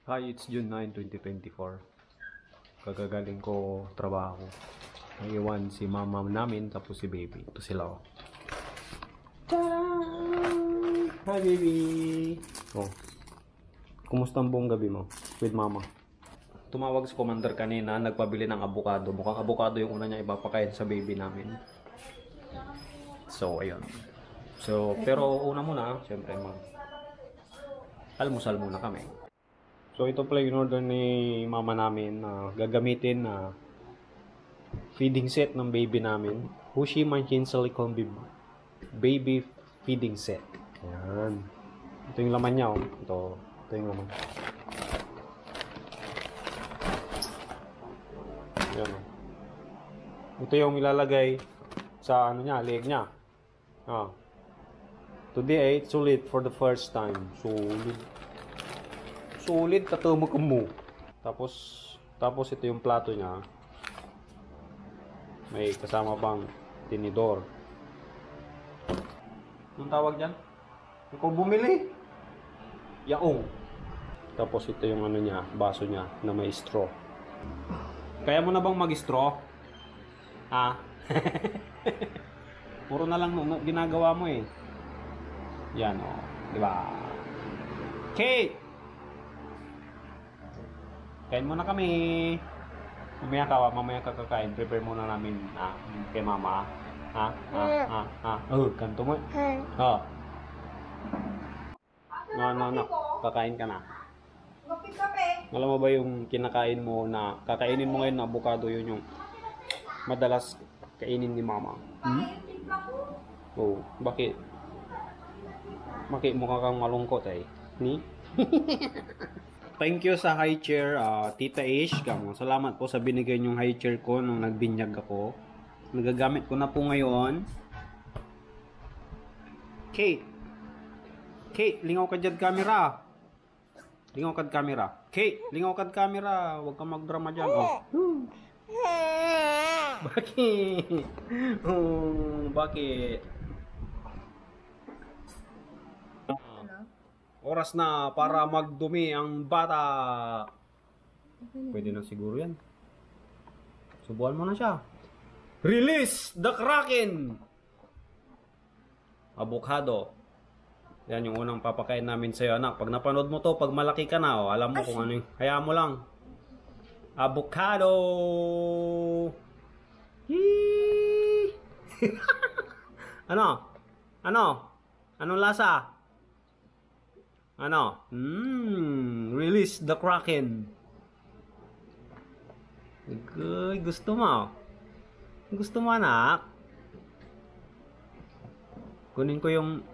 Hi, it's June 9, 2024. Kagagaling ko trabaho. Naiwan si mama namin tapos si baby. Ito sila oh. Tadaan! Hi baby! Oh. Kumusta ang buong gabi mo with mama? Tumawag si Commander kanina, nagpabili ng avocado. Mukhang avocado yung una niya ipapakain sa baby namin. So, ayun. So, pero una muna, syempre almusal muna kami. So ito pala yung order ni mama namin na gagamitin na feeding set ng baby namin. Hushi Manchin Silicone Baby Feeding Set. Ayan. Ito yung laman niya oh. Ito yung laman. Ayan oh. Ito yung ilalagay sa ano niya, leg niya. Ah. Today I ate solid for the first time. Solid katumok mo. Tapos ito yung plato niya. May kasama bang tinidor. Anong tawag diyan? Ikaw bumili. Yaong. Tapos ito yung ano niya, baso niya na may straw. Kaya mo na bang mag-straw? Ha? Puro na lang ginagawa mo eh. Yan oh, di ba? Kate! Kain muna kami. Mamaya ka kakain. Prepare muna namin kay mama. Kanto mo. No. Kakain ka na. Alam mo ba yung kinakain mo na kakainin mo ngayon na avocado, yun yung madalas kainin ni mama? Oh, bakit? Bakit mukha kang malungkot eh? Ni? Thank you sa high chair, Tita Ish. Salamat po sa binigay niyong high chair ko nung nagbinyag ako. Nagagamit ko na po ngayon. Kate! Kate, lingaw ka dyan camera. Lingaw ka camera. Kate, lingaw ka camera. Huwag kang magdrama dyan. Oh. Bakit? Bakit? Oras na para magdumi ang bata. Pwede na siguro yan. Subuhan mo na siya. Release the Kraken! Avocado. Yan yung unang papakain namin sa'yo, anak. Pag napanood mo to, pag malaki ka na, alam mo kung ano yung... Hayaan mo lang. Avocado! Ano? Anong lasa? Ano? Release the Kraken. Good. Gusto mo? Gusto mo, anak? Kunin ko yung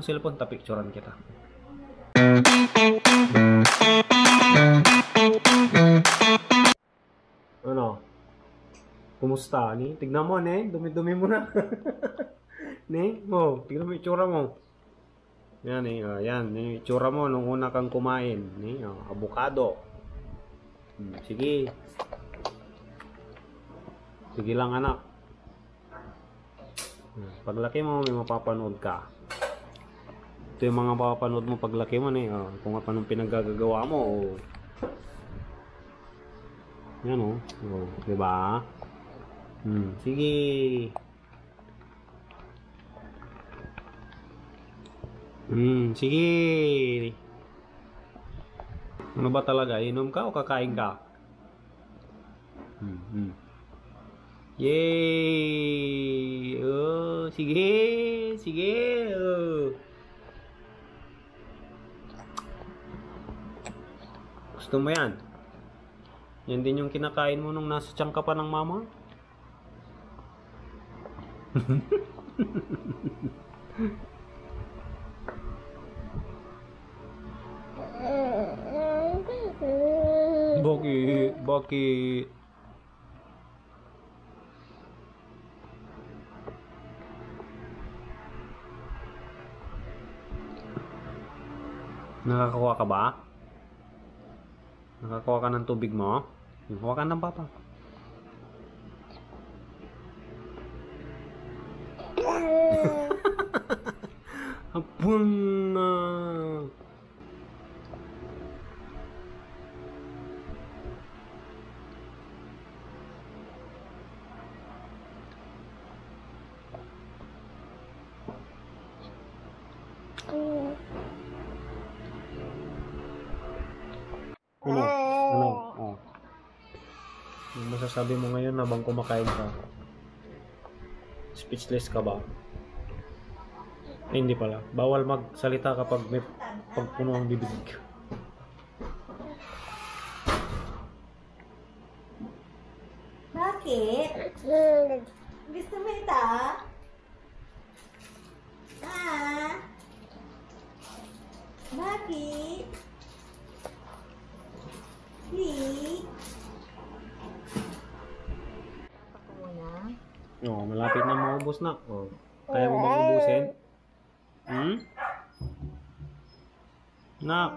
cellphone, picturean kita. Ano? Kumusta? Ni? Tignan mo, ne? Dumi-dumi mo na. Ne? Oh, tignan mo yung itsura mo. Yan eh, yan yung itsura mo nung una kang kumain. Avocado. Sige. Sige lang, anak. Paglaki mo, may mapapanood ka. Ito yung mga mapapanood mo paglaki mo, kung anong pinaggagawa mo. Yan o. Diba? Sige. Sige. Ano ba talaga? Inom ka o kakain ka? Yay! Oh, sige. Sige. Oh. Gusto mo yan? Yan din yung kinakain mo nung nasa tiyan ka pa ng mama? Bakit? Nakakakuha ka ba? Nakakuha ka ng tubig mo? Hawakan ng papa. Hapon na. Ano? Ano? Oh. Ano masasabi mo ngayon habang kumakain ka? Speechless ka ba? Ay, hindi pala. Bawal magsalita kapag may pagpuno ang bibig. Bakit? Gusto mo ito? Ah? Bakit? Please? Ako muna. Oh, malapit na maubos na. Oh. Kaya mo bang ubusin? Hmm? Na.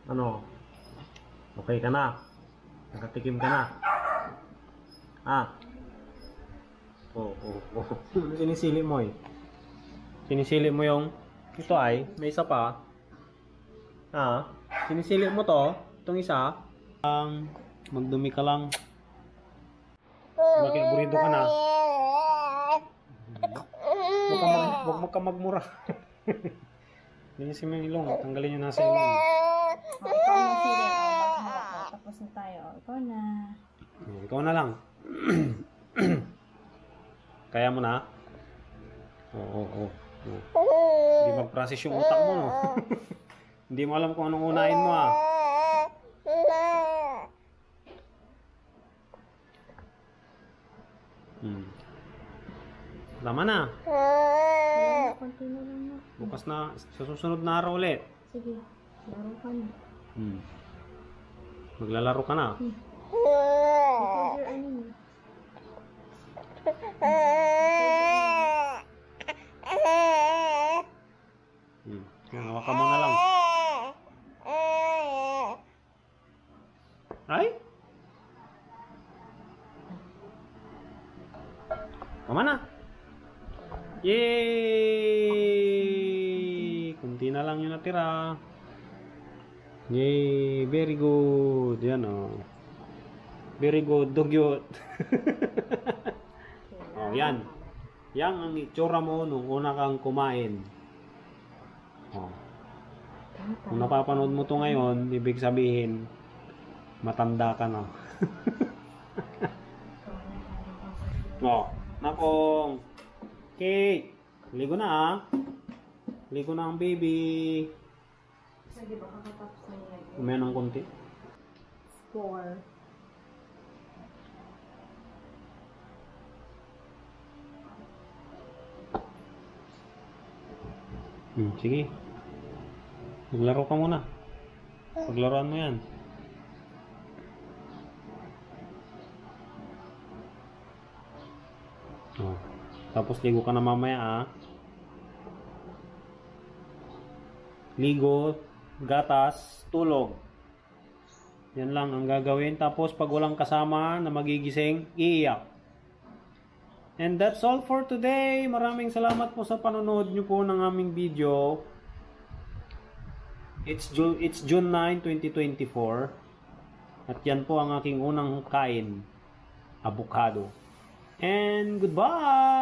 Ano? Okay ka na? Nakatikim ka na? Ah? Oh. Sinisili mo eh. Sinisili mo yung... Ito ay, may isa pa. Ah? Sinisili mo to? Itong isa? Magdumi ka lang. Bakit burido ka na? Huwag ka magmura. Linisin mo yung ilong. Tanggalin yung nasa ilong. Ikaw na sila. Tapos na tayo. Ikaw na. Ikaw na lang. Kaya mo na? Oo. Hindi mag-process yung utak mo, no? Hindi mo alam kung anong unahin mo, ah. Tama na. Konti na lang na. Bukas na, sa susunod na araw ulit. Sige. Laro ka na. Maglalaro ka na. Ikaw, dear, ano yun? Hawakan mo na lang. Ay? Tama na. Yay! Kunti na lang yung natira. Yay! Very good. Yan, oh. Very good. Dugyot. Oh, yan. Yan ang itsura mo nung una kang kumain. Oh. Kung napapanood mo to ngayon, ibig sabihin, matanda ka na. Oh, nakong. Okay. Ligo na, ah. Ligo na ang baby. Sige, baka katapos na nilagay. Umaya ng konti. Score. Sige. Maglaro ka muna. Paglaruan mo yan. Oh. Tapos ligo ka na mamaya, ah. Ligo, gatas, tulog. Yan lang ang gagawin. Tapos pag walang kasama na magigising, iiyak. And that's all for today. Maraming salamat po sa panonood nyo po ng aming video. It's June 9, 2024. At yan po ang aking unang kain. Avocado. And goodbye!